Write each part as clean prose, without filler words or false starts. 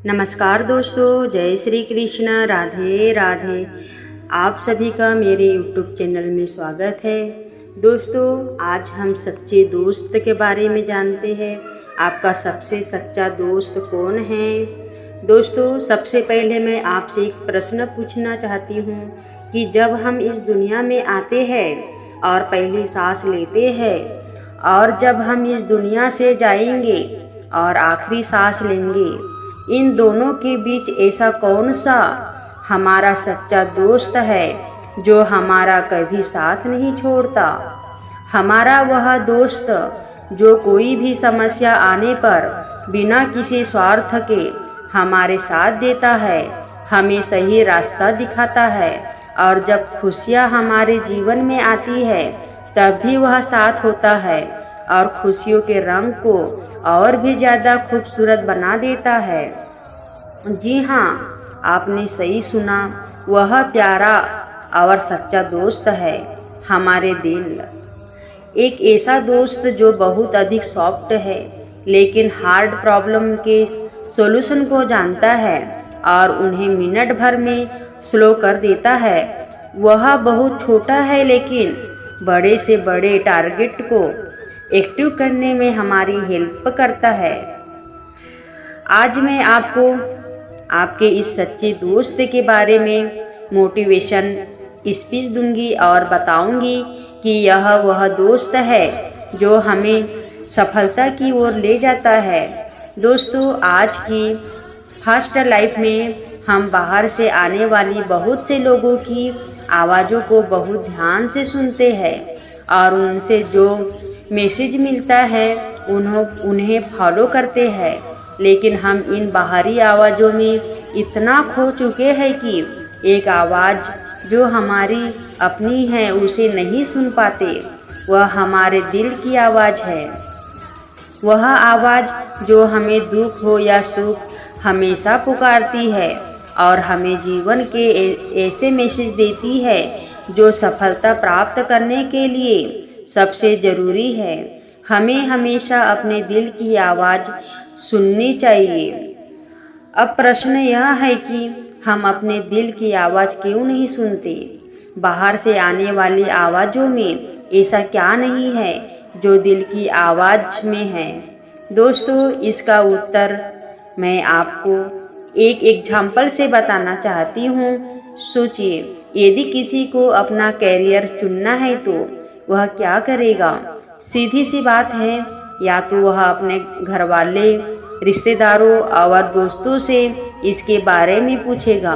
नमस्कार दोस्तों, जय श्री कृष्ण, राधे राधे। आप सभी का मेरे YouTube चैनल में स्वागत है। दोस्तों, आज हम सच्चे दोस्त के बारे में जानते हैं। आपका सबसे सच्चा दोस्त कौन है? दोस्तों, सबसे पहले मैं आपसे एक प्रश्न पूछना चाहती हूँ कि जब हम इस दुनिया में आते हैं और पहली सांस लेते हैं और जब हम इस दुनिया से जाएंगे और आखिरी सांस लेंगे, इन दोनों के बीच ऐसा कौन सा हमारा सच्चा दोस्त है जो हमारा कभी साथ नहीं छोड़ता? हमारा वह दोस्त जो कोई भी समस्या आने पर बिना किसी स्वार्थ के हमारे साथ देता है, हमें सही रास्ता दिखाता है और जब खुशियाँ हमारे जीवन में आती है तब भी वह साथ होता है और खुशियों के रंग को और भी ज़्यादा खूबसूरत बना देता है। जी हाँ, आपने सही सुना, वह प्यारा और सच्चा दोस्त है हमारे दिल। एक ऐसा दोस्त जो बहुत अधिक सॉफ्ट है लेकिन हार्ड प्रॉब्लम के सॉल्यूशन को जानता है और उन्हें मिनट भर में स्लो कर देता है। वह बहुत छोटा है लेकिन बड़े से बड़े टारगेट को एक्टिव करने में हमारी हेल्प करता है। आज मैं आपको आपके इस सच्चे दोस्त के बारे में मोटिवेशन स्पीच दूंगी और बताऊंगी कि यह वह दोस्त है जो हमें सफलता की ओर ले जाता है। दोस्तों, आज की फास्ट लाइफ में हम बाहर से आने वाली बहुत से लोगों की आवाज़ों को बहुत ध्यान से सुनते हैं और उनसे जो मैसेज मिलता है उन्हें फॉलो करते हैं, लेकिन हम इन बाहरी आवाज़ों में इतना खो चुके हैं कि एक आवाज़ जो हमारी अपनी है उसे नहीं सुन पाते। वह हमारे दिल की आवाज़ है। वह आवाज़ जो हमें दुख हो या सुख हमेशा पुकारती है और हमें जीवन के ऐसे मैसेज देती है जो सफलता प्राप्त करने के लिए सबसे ज़रूरी है। हमें हमेशा अपने दिल की आवाज़ सुननी चाहिए। अब प्रश्न यह है कि हम अपने दिल की आवाज़ क्यों नहीं सुनते? बाहर से आने वाली आवाज़ों में ऐसा क्या नहीं है जो दिल की आवाज़ में है? दोस्तों, इसका उत्तर मैं आपको एक एग्जाम्पल से बताना चाहती हूँ। सोचिए, यदि किसी को अपना कैरियर चुनना है तो वह क्या करेगा? सीधी सी बात है, या तो वह अपने घर वाले, रिश्तेदारों और दोस्तों से इसके बारे में पूछेगा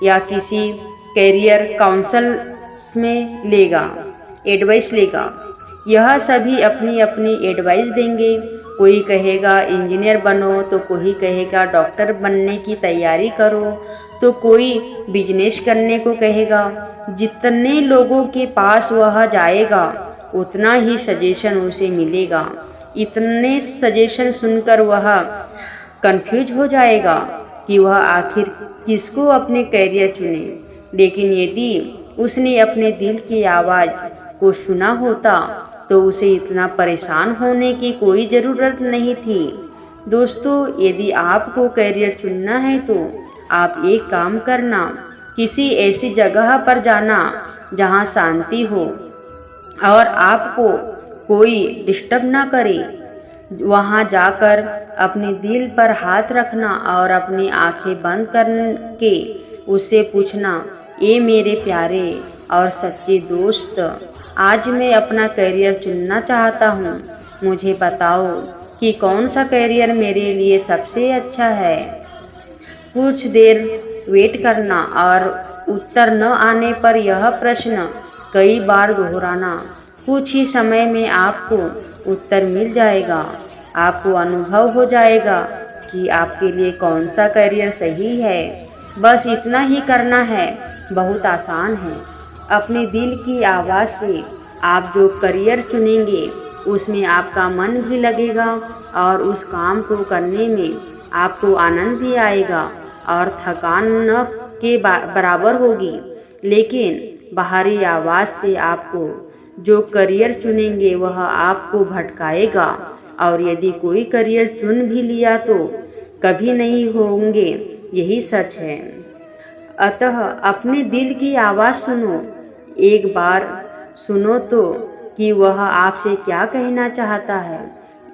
या किसी कैरियर काउंसल्स में एडवाइस लेगा। यह सभी अपनी अपनी एडवाइस देंगे। कोई कहेगा इंजीनियर बनो, तो कोई कहेगा डॉक्टर बनने की तैयारी करो, तो कोई बिजनेस करने को कहेगा। जितने लोगों के पास वह जाएगा उतना ही सजेशन उसे मिलेगा। इतने सजेशन सुनकर वह कंफ्यूज हो जाएगा कि वह आखिर किसको अपने कैरियर चुने। लेकिन यदि उसने अपने दिल की आवाज़ को सुना होता तो उसे इतना परेशान होने की कोई ज़रूरत नहीं थी। दोस्तों, यदि आपको कैरियर चुनना है तो आप एक काम करना, किसी ऐसी जगह पर जाना जहां शांति हो और आपको कोई डिस्टर्ब ना करे। वहां जाकर अपने दिल पर हाथ रखना और अपनी आंखें बंद करके उससे पूछना, ये मेरे प्यारे और सच्चे दोस्त, आज मैं अपना कैरियर चुनना चाहता हूँ। मुझे बताओ कि कौन सा कैरियर मेरे लिए सबसे अच्छा है। कुछ देर वेट करना और उत्तर न आने पर यह प्रश्न कई बार दोहराना। कुछ ही समय में आपको उत्तर मिल जाएगा। आपको अनुभव हो जाएगा कि आपके लिए कौन सा करियर सही है। बस इतना ही करना है, बहुत आसान है। अपने दिल की आवाज़ से आप जो करियर चुनेंगे उसमें आपका मन भी लगेगा और उस काम को करने में आपको आनंद भी आएगा और थकान न के बराबर होगी। लेकिन बाहरी आवाज़ से आपको जो करियर चुनेंगे वह आपको भटकाएगा और यदि कोई करियर चुन भी लिया तो कभी नहीं होंगे, यही सच है। अतः अपने दिल की आवाज़ सुनो, एक बार सुनो तो कि वह आपसे क्या कहना चाहता है।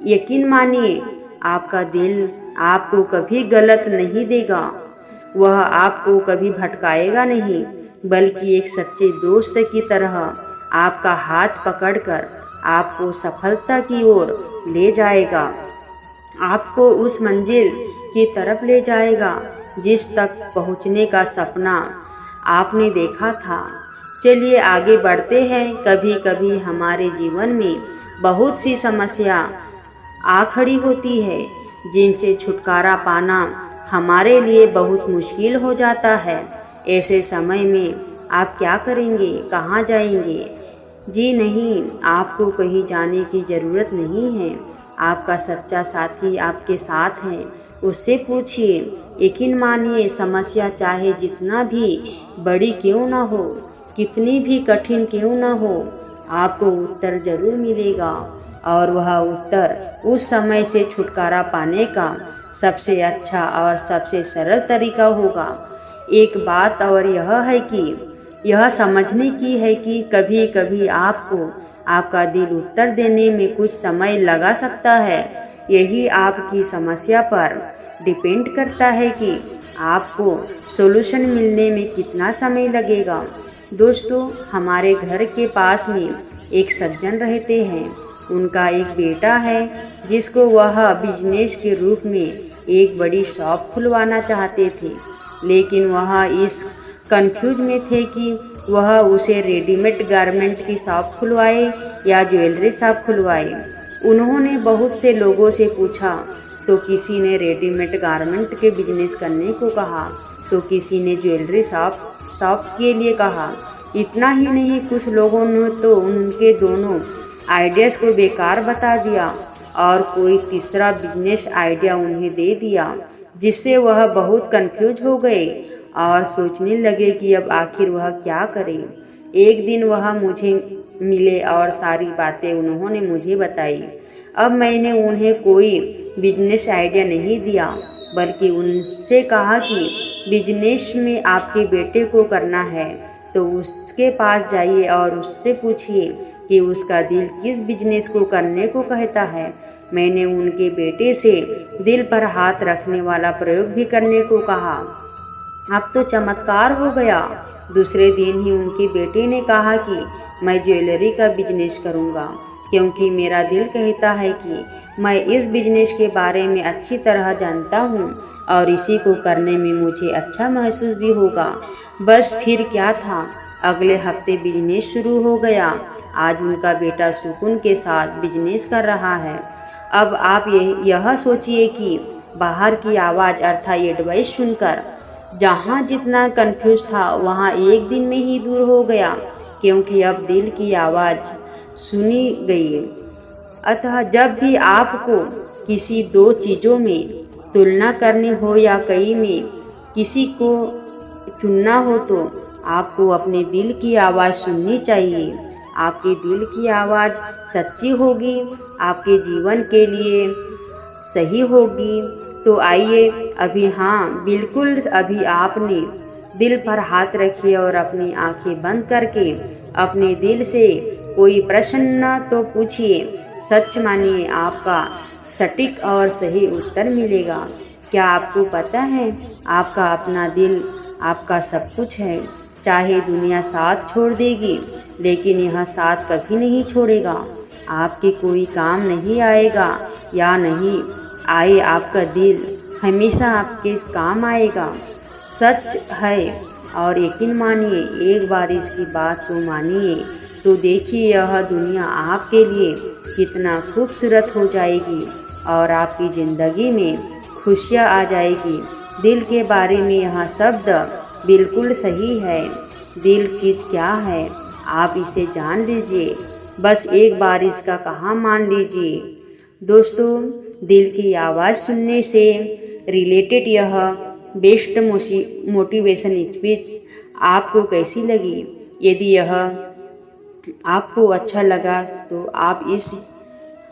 यकीन मानिए, आपका दिल आपको कभी गलत नहीं देगा, वह आपको कभी भटकाएगा नहीं, बल्कि एक सच्चे दोस्त की तरह आपका हाथ पकड़कर आपको सफलता की ओर ले जाएगा, आपको उस मंजिल की तरफ ले जाएगा जिस तक पहुंचने का सपना आपने देखा था। चलिए आगे बढ़ते हैं। कभी कभी हमारे जीवन में बहुत सी समस्या आ खड़ी होती है जिनसे छुटकारा पाना हमारे लिए बहुत मुश्किल हो जाता है। ऐसे समय में आप क्या करेंगे, कहाँ जाएंगे? जी नहीं, आपको कहीं जाने की ज़रूरत नहीं है। आपका सच्चा साथी आपके साथ है, उससे पूछिए। यकीन मानिए, समस्या चाहे जितना भी बड़ी क्यों ना हो, कितनी भी कठिन क्यों ना हो, आपको उत्तर जरूर मिलेगा, और वह उत्तर उस समय से छुटकारा पाने का सबसे अच्छा और सबसे सरल तरीका होगा। एक बात और यह है कि यह समझने की है कि कभी कभी आपको आपका दिल उत्तर देने में कुछ समय लगा सकता है। यही आपकी समस्या पर डिपेंड करता है कि आपको सॉल्यूशन मिलने में कितना समय लगेगा। दोस्तों, हमारे घर के पास में एक सज्जन रहते हैं। उनका एक बेटा है जिसको वह बिजनेस के रूप में एक बड़ी शॉप खुलवाना चाहते थे, लेकिन वह इस कंफ्यूज में थे कि वह उसे रेडीमेड गारमेंट की शॉप खुलवाए या ज्वेलरी शॉप खुलवाए। उन्होंने बहुत से लोगों से पूछा, तो किसी ने रेडीमेड गारमेंट के बिजनेस करने को कहा, तो किसी ने ज्वेलरी शॉप के लिए कहा। इतना ही नहीं, कुछ लोगों ने तो उनके दोनों आइडियाज़ को बेकार बता दिया और कोई तीसरा बिजनेस आइडिया उन्हें दे दिया, जिससे वह बहुत कंफ्यूज हो गए और सोचने लगे कि अब आखिर वह क्या करे। एक दिन वह मुझे मिले और सारी बातें उन्होंने मुझे बताई। अब मैंने उन्हें कोई बिजनेस आइडिया नहीं दिया, बल्कि उनसे कहा कि बिजनेस में आपके बेटे को करना है तो उसके पास जाइए और उससे पूछिए कि उसका दिल किस बिजनेस को करने को कहता है। मैंने उनके बेटे से दिल पर हाथ रखने वाला प्रयोग भी करने को कहा। अब तो चमत्कार हो गया। दूसरे दिन ही उनके बेटे ने कहा कि मैं ज्वेलरी का बिजनेस करूंगा, क्योंकि मेरा दिल कहता है कि मैं इस बिजनेस के बारे में अच्छी तरह जानता हूँ और इसी को करने में मुझे अच्छा महसूस भी होगा। बस फिर क्या था, अगले हफ्ते बिजनेस शुरू हो गया। आज उनका बेटा सुकून के साथ बिजनेस कर रहा है। अब आप यह सोचिए कि बाहर की आवाज़ अर्थात एडवाइस सुनकर जहाँ जितना कंफ्यूज था वहाँ एक दिन में ही दूर हो गया, क्योंकि अब दिल की आवाज़ सुनी गई। अतः जब भी आपको किसी दो चीज़ों में तुलना करनी हो या कई में किसी को चुनना हो, तो आपको अपने दिल की आवाज़ सुननी चाहिए। आपके दिल की आवाज़ सच्ची होगी, आपके जीवन के लिए सही होगी। तो आइए अभी, हाँ बिल्कुल, अभी आपने दिल पर हाथ रखिए और अपनी आंखें बंद करके अपने दिल से कोई प्रश्न तो पूछिए। सच मानिए, आपका सटीक और सही उत्तर मिलेगा। क्या आपको पता है, आपका अपना दिल आपका सब कुछ है। चाहे दुनिया साथ छोड़ देगी, लेकिन यह साथ कभी नहीं छोड़ेगा। आपके कोई काम नहीं आएगा या नहीं आए, आपका दिल हमेशा आपके काम आएगा। सच है, और यकीन मानिए, एक बार इसकी बात तो मानिए, तो देखिए यह दुनिया आपके लिए कितना खूबसूरत हो जाएगी और आपकी ज़िंदगी में खुशियाँ आ जाएगी। दिल के बारे में यह शब्द बिल्कुल सही है। दिल चीज़ क्या है, आप इसे जान लीजिए, बस एक बार इसका कहा मान लीजिए। दोस्तों, दिल की आवाज़ सुनने से रिलेटेड यह बेस्ट मोटिवेशन स्पीच आपको कैसी लगी? यदि यह आपको अच्छा लगा तो आप इस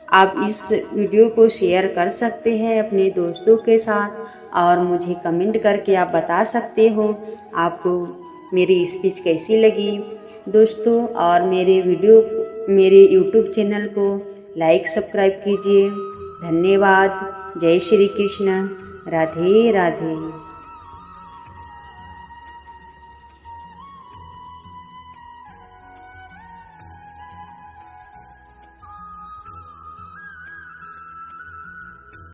आप इस वीडियो को शेयर कर सकते हैं अपने दोस्तों के साथ और मुझे कमेंट करके आप बता सकते हो आपको मेरी स्पीच कैसी लगी दोस्तों। और मेरे यूट्यूब चैनल को लाइक सब्सक्राइब कीजिए। धन्यवाद। जय श्री कृष्ण। राधे राधे।